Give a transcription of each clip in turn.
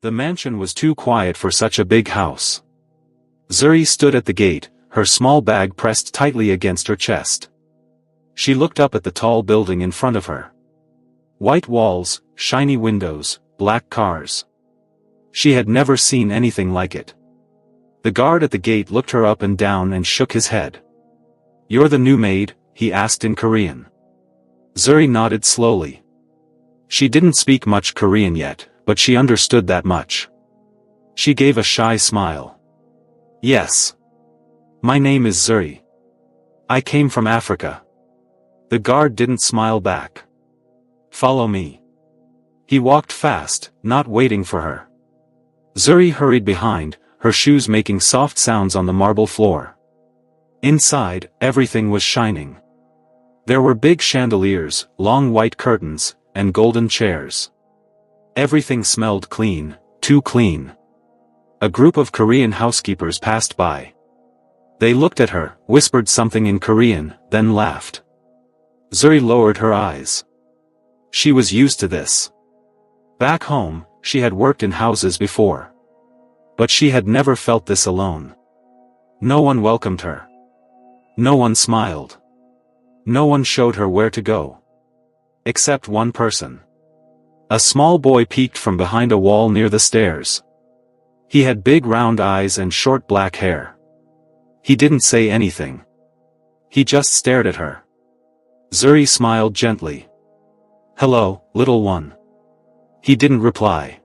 The mansion was too quiet for such a big house. Zuri stood at the gate, her small bag pressed tightly against her chest. She looked up at the tall building in front of her. White walls, shiny windows, black cars. She had never seen anything like it. The guard at the gate looked her up and down and shook his head. "You're the new maid?" he asked in Korean. Zuri nodded slowly. She didn't speak much Korean yet, but she understood that much. She gave a shy smile. "Yes. My name is Zuri. I came from Africa." The guard didn't smile back. "Follow me." He walked fast, not waiting for her. Zuri hurried behind, her shoes making soft sounds on the marble floor. Inside, everything was shining. There were big chandeliers, long white curtains, and golden chairs. Everything smelled clean, too clean. A group of Korean housekeepers passed by. They looked at her, whispered something in Korean, then laughed. Zuri lowered her eyes. She was used to this. Back home, she had worked in houses before. But she had never felt this alone. No one welcomed her. No one smiled. No one showed her where to go. Except one person. A small boy peeked from behind a wall near the stairs. He had big round eyes and short black hair. He didn't say anything. He just stared at her. Zuri smiled gently. "Hello, little one." He didn't reply.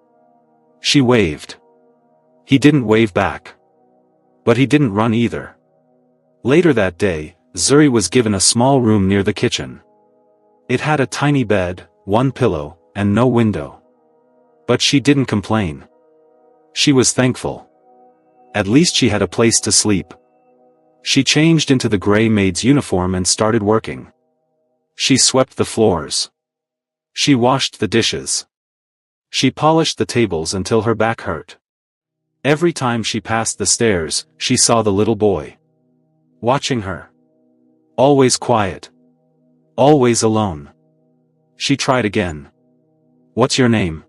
She waved. He didn't wave back. But he didn't run either. Later that day, Zuri was given a small room near the kitchen. It had a tiny bed, one pillow, and no window. But she didn't complain. She was thankful. At least she had a place to sleep. She changed into the gray maid's uniform and started working. She swept the floors. She washed the dishes. She polished the tables until her back hurt. Every time she passed the stairs, she saw the little boy. Watching her. Always quiet. Always alone. She tried again. "What's your name?"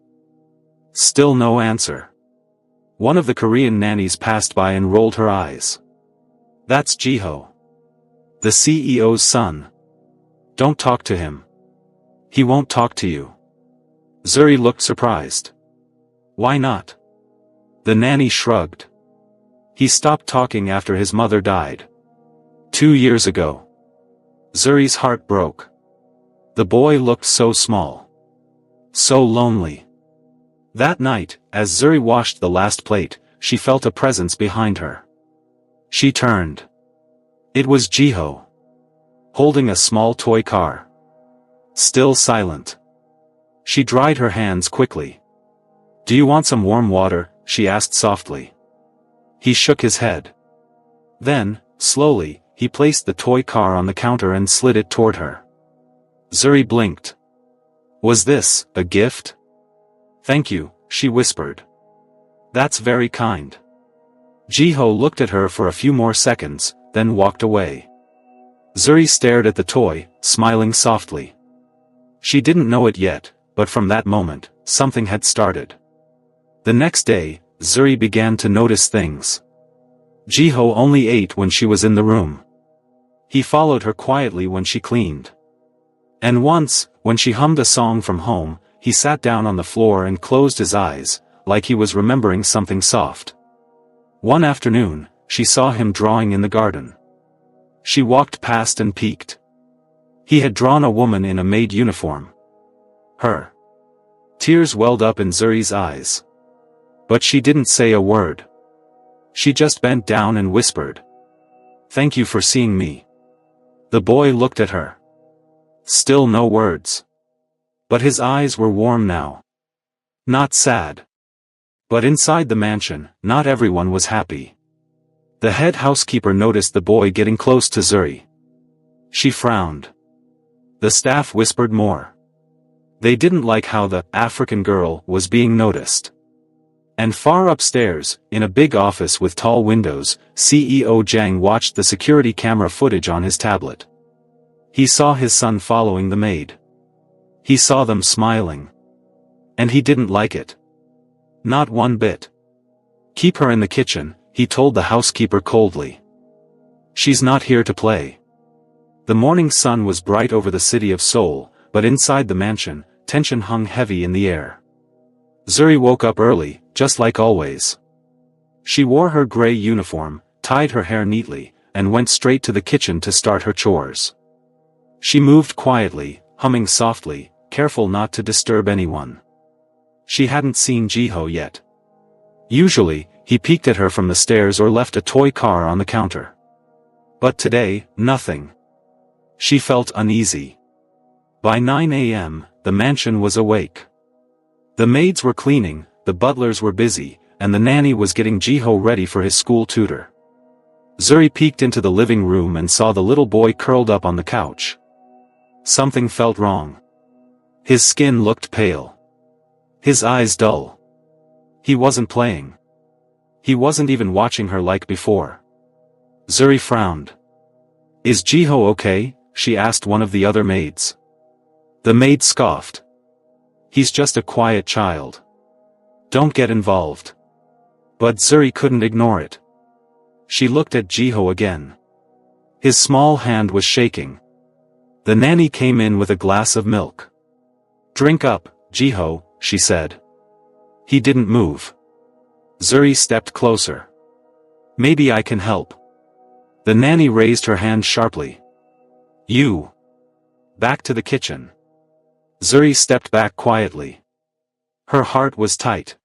Still no answer. One of the Korean nannies passed by and rolled her eyes. "That's Jiho. The CEO's son. Don't talk to him. He won't talk to you." Zuri looked surprised. "Why not?" The nanny shrugged. "He stopped talking after his mother died. 2 years ago." Zuri's heart broke. The boy looked so small. So lonely. That night, as Zuri washed the last plate, she felt a presence behind her. She turned. It was Jiho. Holding a small toy car. Still silent. She dried her hands quickly. "Do you want some warm water?" she asked softly. He shook his head. Then, slowly, he placed the toy car on the counter and slid it toward her. Zuri blinked. Was this a gift? "Thank you," she whispered. "That's very kind." Jiho looked at her for a few more seconds, then walked away. Zuri stared at the toy, smiling softly. She didn't know it yet, but from that moment, something had started. The next day, Zuri began to notice things. Jiho only ate when she was in the room. He followed her quietly when she cleaned. And once, when she hummed a song from home, he sat down on the floor and closed his eyes, like he was remembering something soft. One afternoon, she saw him drawing in the garden. She walked past and peeked. He had drawn a woman in a maid uniform. Her. Tears welled up in Zuri's eyes. But she didn't say a word. She just bent down and whispered. "Thank you for seeing me." The boy looked at her. Still no words. But his eyes were warm now. Not sad. But inside the mansion, not everyone was happy. The head housekeeper noticed the boy getting close to Zuri. She frowned. The staff whispered more. They didn't like how the African girl was being noticed. And far upstairs, in a big office with tall windows, CEO Jang watched the security camera footage on his tablet. He saw his son following the maid. He saw them smiling. And he didn't like it. Not one bit. Keep her in the kitchen, he told the housekeeper coldly. She's not here to play. The morning sun was bright over the city of Seoul, but inside the mansion, tension hung heavy in the air. Zuri woke up early, just like always. She wore her gray uniform, tied her hair neatly, and went straight to the kitchen to start her chores. She moved quietly, humming softly, careful not to disturb anyone. She hadn't seen Jiho yet. Usually, he peeked at her from the stairs or left a toy car on the counter. But today, nothing. She felt uneasy. By 9 a.m., the mansion was awake. The maids were cleaning, the butlers were busy, and the nanny was getting Jiho ready for his school tutor. Zuri peeked into the living room and saw the little boy curled up on the couch. Something felt wrong. His skin looked pale. His eyes dull. He wasn't playing. He wasn't even watching her like before. Zuri frowned. "Is Jiho okay?" she asked one of the other maids. The maid scoffed. "He's just a quiet child. Don't get involved." But Zuri couldn't ignore it. She looked at Jiho again. His small hand was shaking. The nanny came in with a glass of milk. "Drink up, Jiho," she said. He didn't move. Zuri stepped closer. "Maybe I can help." The nanny raised her hand sharply. "You." Back to the kitchen. Zuri stepped back quietly. Her heart was tight.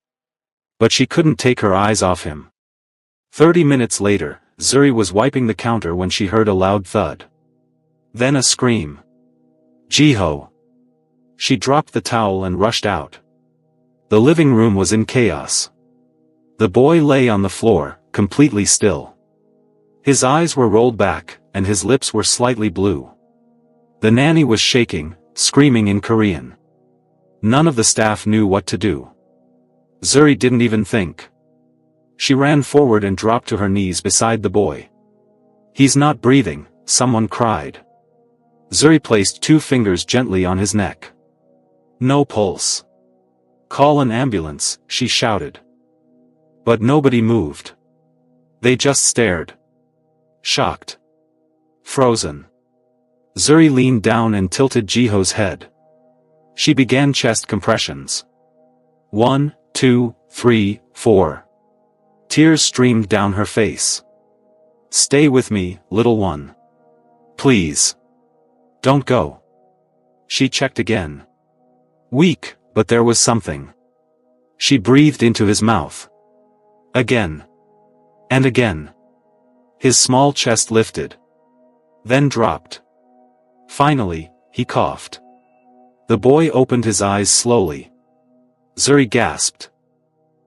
But she couldn't take her eyes off him. 30 minutes later, Zuri was wiping the counter when she heard a loud thud. Then a scream. "Jiho!" She dropped the towel and rushed out. The living room was in chaos. The boy lay on the floor, completely still. His eyes were rolled back, and his lips were slightly blue. The nanny was shaking, screaming in Korean. None of the staff knew what to do. Zuri didn't even think. She ran forward and dropped to her knees beside the boy. "He's not breathing," someone cried. Zuri placed 2 fingers gently on his neck. "No pulse." "Call an ambulance," she shouted. But nobody moved. They just stared. Shocked. Frozen. Zuri leaned down and tilted Jiho's head. She began chest compressions. 1, 2, 3, 4. Tears streamed down her face. "Stay with me, little one. Please. Don't go." She checked again. Weak, but there was something. She breathed into his mouth. Again. And again. His small chest lifted. Then dropped. Finally, he coughed. The boy opened his eyes slowly. Zuri gasped.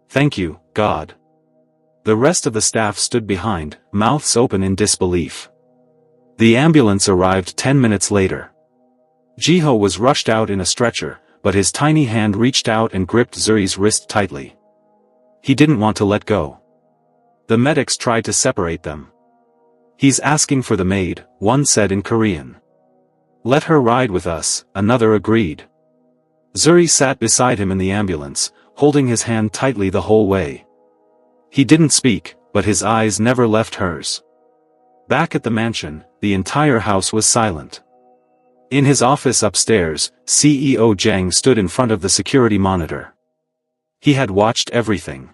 "Thank you, God." The rest of the staff stood behind, mouths open in disbelief. The ambulance arrived 10 minutes later. Jiho was rushed out in a stretcher, but his tiny hand reached out and gripped Zuri's wrist tightly. He didn't want to let go. The medics tried to separate them. "He's asking for the maid," one said in Korean. "Let her ride with us," another agreed. Zuri sat beside him in the ambulance, holding his hand tightly the whole way. He didn't speak, but his eyes never left hers. Back at the mansion, the entire house was silent. In his office upstairs, CEO Jang stood in front of the security monitor. He had watched everything.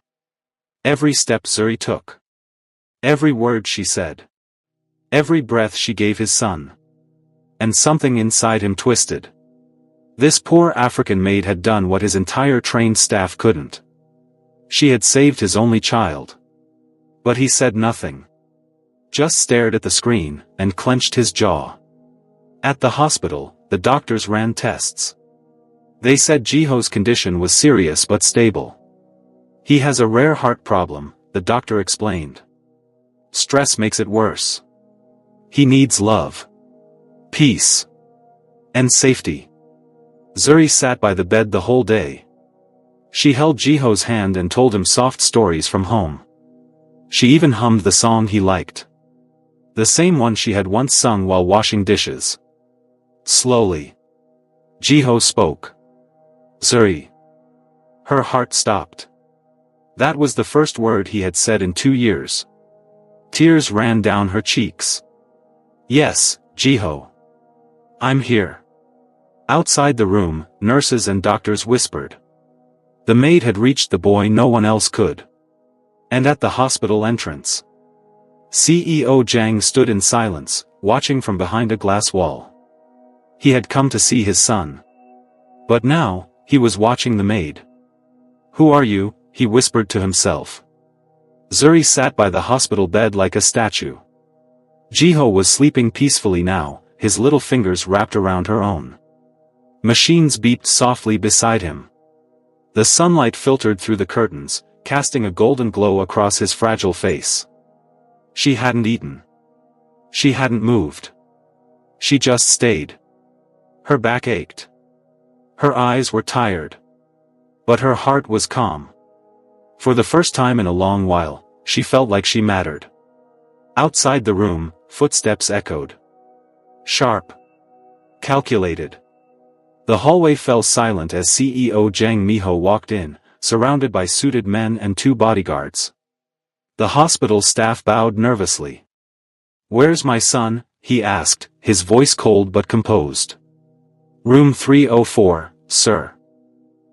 Every step Zuri took. Every word she said. Every breath she gave his son. And something inside him twisted. This poor African maid had done what his entire trained staff couldn't. She had saved his only child. But he said nothing. Just stared at the screen, and clenched his jaw. At the hospital, the doctors ran tests. They said Jiho's condition was serious but stable. He has a rare heart problem, the doctor explained. Stress makes it worse. He needs love, peace, and safety. Zuri sat by the bed the whole day. She held Jiho's hand and told him soft stories from home. She even hummed the song he liked. The same one she had once sung while washing dishes. Slowly. Jiho spoke. "Zuri." Her heart stopped. That was the first word he had said in 2 years. Tears ran down her cheeks. Yes, Jiho. I'm here. Outside the room, nurses and doctors whispered. The maid had reached the boy no one else could. And at the hospital entrance, CEO Zhang stood in silence, watching from behind a glass wall. He had come to see his son. But now, he was watching the maid. Who are you? He whispered to himself. Zuri sat by the hospital bed like a statue. Jiho was sleeping peacefully now, his little fingers wrapped around her own. Machines beeped softly beside him. The sunlight filtered through the curtains, casting a golden glow across his fragile face. She hadn't eaten. She hadn't moved. She just stayed. Her back ached. Her eyes were tired. But her heart was calm. For the first time in a long while, she felt like she mattered. Outside the room, footsteps echoed. Sharp. Calculated. The hallway fell silent as CEO Zhang Miho walked in, surrounded by suited men and 2 bodyguards. The hospital staff bowed nervously. Where's my son? He asked, his voice cold but composed. Room 304, sir.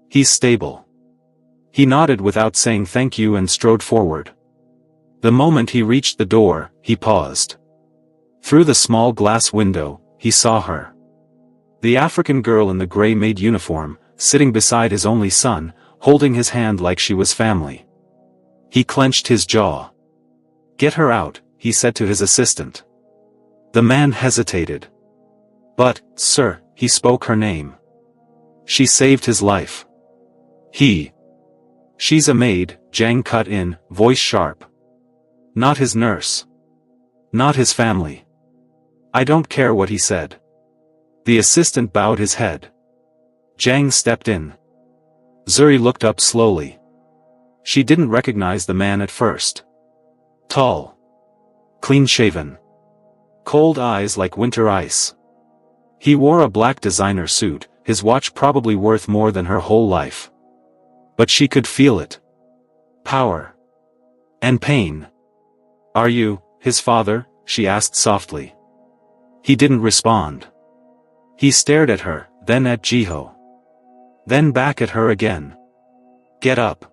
He's stable. He nodded without saying thank you and strode forward. The moment he reached the door, he paused. Through the small glass window, he saw her. The African girl in the gray maid uniform, sitting beside his only son, holding his hand like she was family. He clenched his jaw. Get her out, he said to his assistant. The man hesitated. But, sir, he spoke her name. She saved his life. She's a maid, Zhang cut in, voice sharp. Not his nurse. Not his family. I don't care what he said. The assistant bowed his head. Zhang stepped in. Zuri looked up slowly. She didn't recognize the man at first. Tall. Clean-shaven. Cold eyes like winter ice. He wore a black designer suit, his watch probably worth more than her whole life. But she could feel it. Power. And pain. Are you, his father? She asked softly. He didn't respond. He stared at her, then at Jiho. Then back at her again. Get up.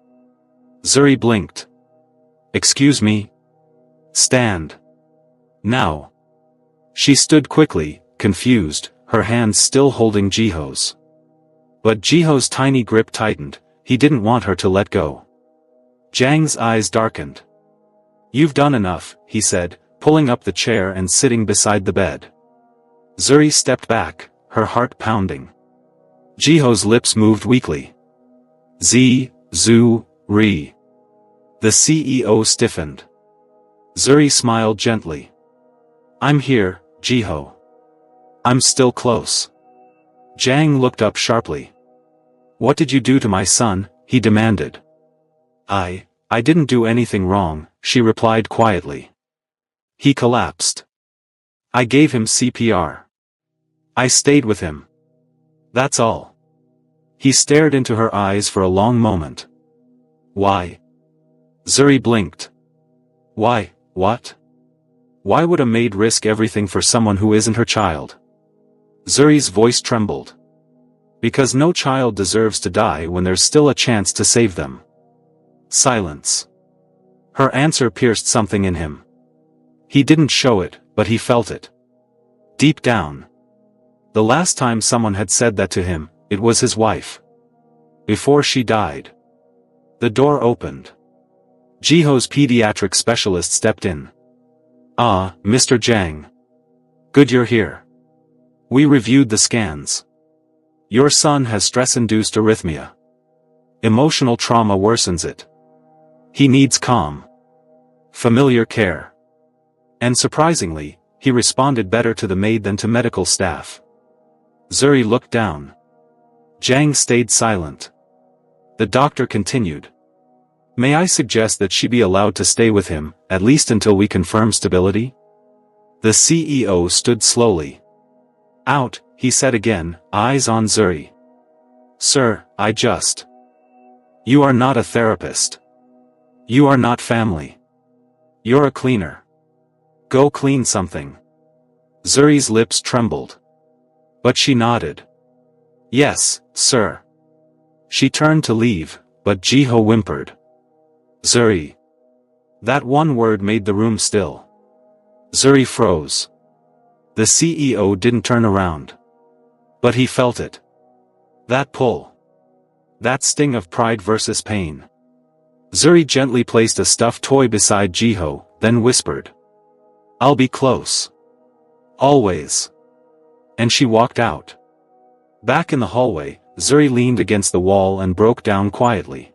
Zuri blinked. Excuse me? Stand. Now. She stood quickly, confused, her hands still holding Jiho's. But Jiho's tiny grip tightened, he didn't want her to let go. Zhang's eyes darkened. You've done enough, he said, pulling up the chair and sitting beside the bed. Zuri stepped back, her heart pounding. Jiho's lips moved weakly. Ri. The CEO stiffened. Zuri smiled gently. I'm here, Jiho. I'm still close. Zhang looked up sharply. What did you do to my son? He demanded. I didn't do anything wrong, she replied quietly. He collapsed. I gave him CPR. I stayed with him. That's all. He stared into her eyes for a long moment. Why? Zuri blinked. Why, what? Why would a maid risk everything for someone who isn't her child? Zuri's voice trembled. Because no child deserves to die when there's still a chance to save them. Silence. Her answer pierced something in him. He didn't show it, but he felt it. Deep down. The last time someone had said that to him, it was his wife. Before she died. The door opened. Jiho's pediatric specialist stepped in. Ah, Mr. Zhang. Good you're here. We reviewed the scans. Your son has stress-induced arrhythmia. Emotional trauma worsens it. He needs calm. Familiar care. And surprisingly, he responded better to the maid than to medical staff. Zuri looked down. Zhang stayed silent. The doctor continued. May I suggest that she be allowed to stay with him, at least until we confirm stability? The CEO stood slowly. Out, he said again, eyes on Zuri. Sir, You are not a therapist. You are not family. You're a cleaner. Go clean something. Zuri's lips trembled. But she nodded. Yes, sir. She turned to leave, but Jiho whimpered. Zuri. That one word made the room still. Zuri froze. The CEO didn't turn around. But he felt it. That pull. That sting of pride versus pain. Zuri gently placed a stuffed toy beside Jiho, then whispered. I'll be close. Always. And she walked out. Back in the hallway, Zuri leaned against the wall and broke down quietly.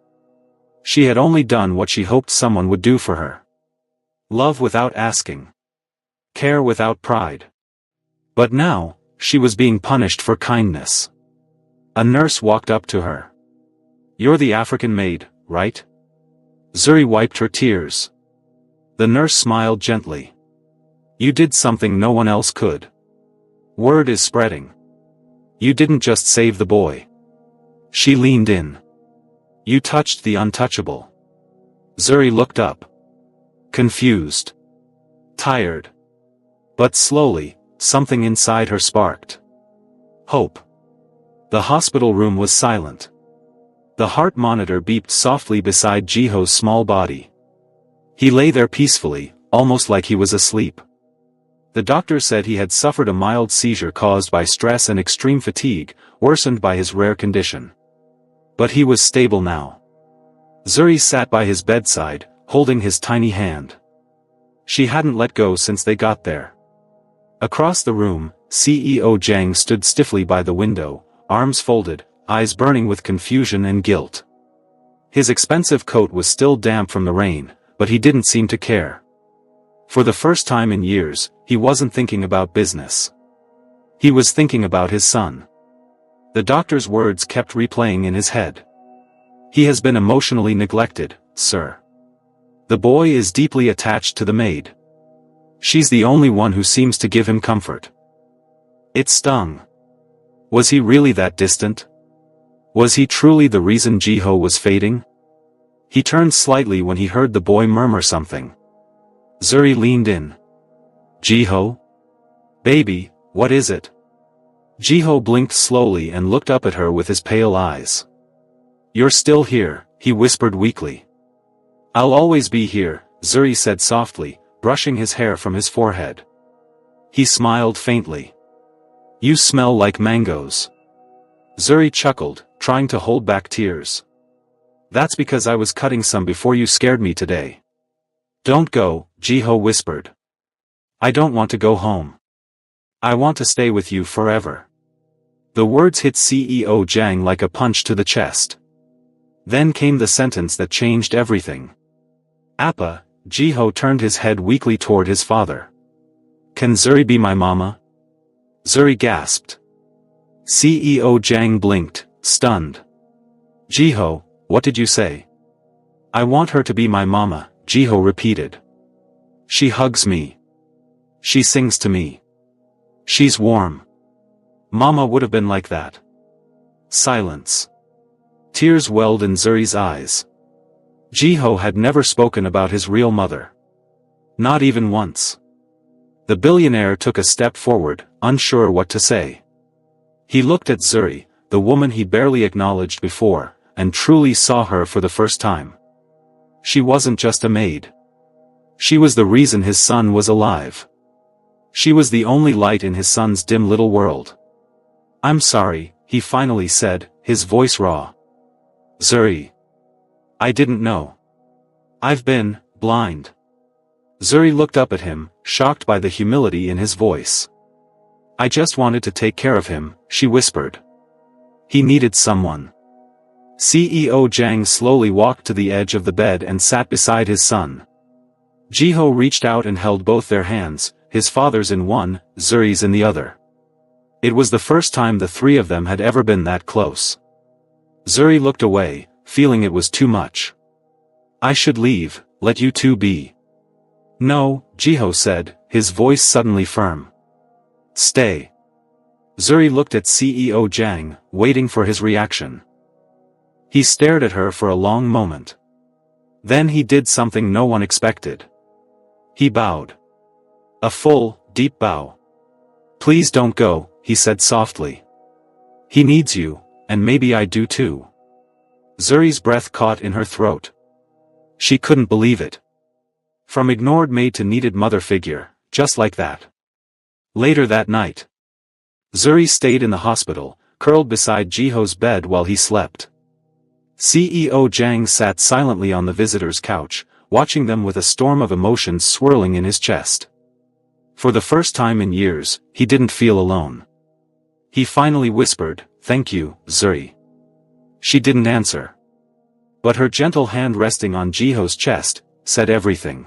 She had only done what she hoped someone would do for her. Love without asking. Care without pride. But now, she was being punished for kindness. A nurse walked up to her. You're the African maid, right? Zuri wiped her tears. The nurse smiled gently. You did something no one else could. Word is spreading. You didn't just save the boy. She leaned in. You touched the untouchable. Zuri looked up. Confused. Tired. But slowly, something inside her sparked. Hope. The hospital room was silent. The heart monitor beeped softly beside Jiho's small body. He lay there peacefully, almost like he was asleep. The doctor said he had suffered a mild seizure caused by stress and extreme fatigue, worsened by his rare condition. But he was stable now. Zuri sat by his bedside, holding his tiny hand. She hadn't let go since they got there. Across the room, CEO Zhang stood stiffly by the window, arms folded, eyes burning with confusion and guilt. His expensive coat was still damp from the rain, but he didn't seem to care. For the first time in years, he wasn't thinking about business. He was thinking about his son. The doctor's words kept replaying in his head. He has been emotionally neglected, sir. The boy is deeply attached to the maid. She's the only one who seems to give him comfort. It stung. Was he really that distant? Was he truly the reason Jiho was fading? He turned slightly when he heard the boy murmur something. Zuri leaned in. Jiho? Baby, what is it? Jiho blinked slowly and looked up at her with his pale eyes. You're still here, he whispered weakly. I'll always be here, Zuri said softly, brushing his hair from his forehead. He smiled faintly. You smell like mangoes. Zuri chuckled, trying to hold back tears. That's because I was cutting some before you scared me today. Don't go, Jiho whispered. I don't want to go home. I want to stay with you forever. The words hit CEO Zhang like a punch to the chest. Then came the sentence that changed everything. Appa, Jiho turned his head weakly toward his father. Can Zuri be my mama? Zuri gasped. CEO Zhang blinked, stunned. Jiho, what did you say? I want her to be my mama, Jiho repeated. She hugs me. She sings to me. She's warm. Mama would have been like that. Silence. Tears welled in Zuri's eyes. Jiho had never spoken about his real mother. Not even once. The billionaire took a step forward, unsure what to say. He looked at Zuri, the woman he barely acknowledged before, and truly saw her for the first time. She wasn't just a maid. She was the reason his son was alive. She was the only light in his son's dim little world. I'm sorry, he finally said, his voice raw. Zuri. I didn't know. I've been blind. Zuri looked up at him, shocked by the humility in his voice. I just wanted to take care of him, she whispered. He needed someone. CEO Zhang slowly walked to the edge of the bed and sat beside his son. Jiho reached out and held both their hands, his father's in one, Zuri's in the other. It was the first time the three of them had ever been that close. Zuri looked away, feeling it was too much. I should leave, let you two be. No, Jiho said, his voice suddenly firm. Stay. Zuri looked at CEO Zhang, waiting for his reaction. He stared at her for a long moment. Then he did something no one expected. He bowed. A full, deep bow. "Please don't go," he said softly. "He needs you, and maybe I do too." Zuri's breath caught in her throat. She couldn't believe it. From ignored maid to needed mother figure, just like that. Later that night, Zuri stayed in the hospital, curled beside Jiho's bed while he slept. CEO Jang sat silently on the visitor's couch, watching them with a storm of emotions swirling in his chest. For the first time in years, he didn't feel alone. He finally whispered, "Thank you, Zuri." She didn't answer. But her gentle hand resting on Jiho's chest said everything.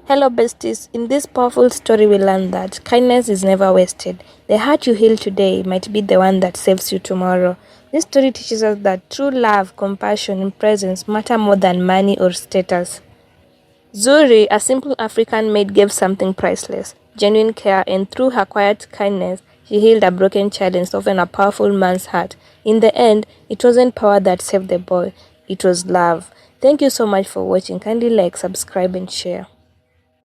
Hello besties, in this powerful story we learn that kindness is never wasted. The heart you heal today might be the one that saves you tomorrow. This story teaches us that true love, compassion, and presence matter more than money or status. Zuri, a simple African maid, gave something priceless, genuine care, and through her quiet kindness, she healed a broken child and softened a powerful man's heart. In the end, it wasn't power that saved the boy, it was love. Thank you so much for watching. Kindly like, subscribe, and share.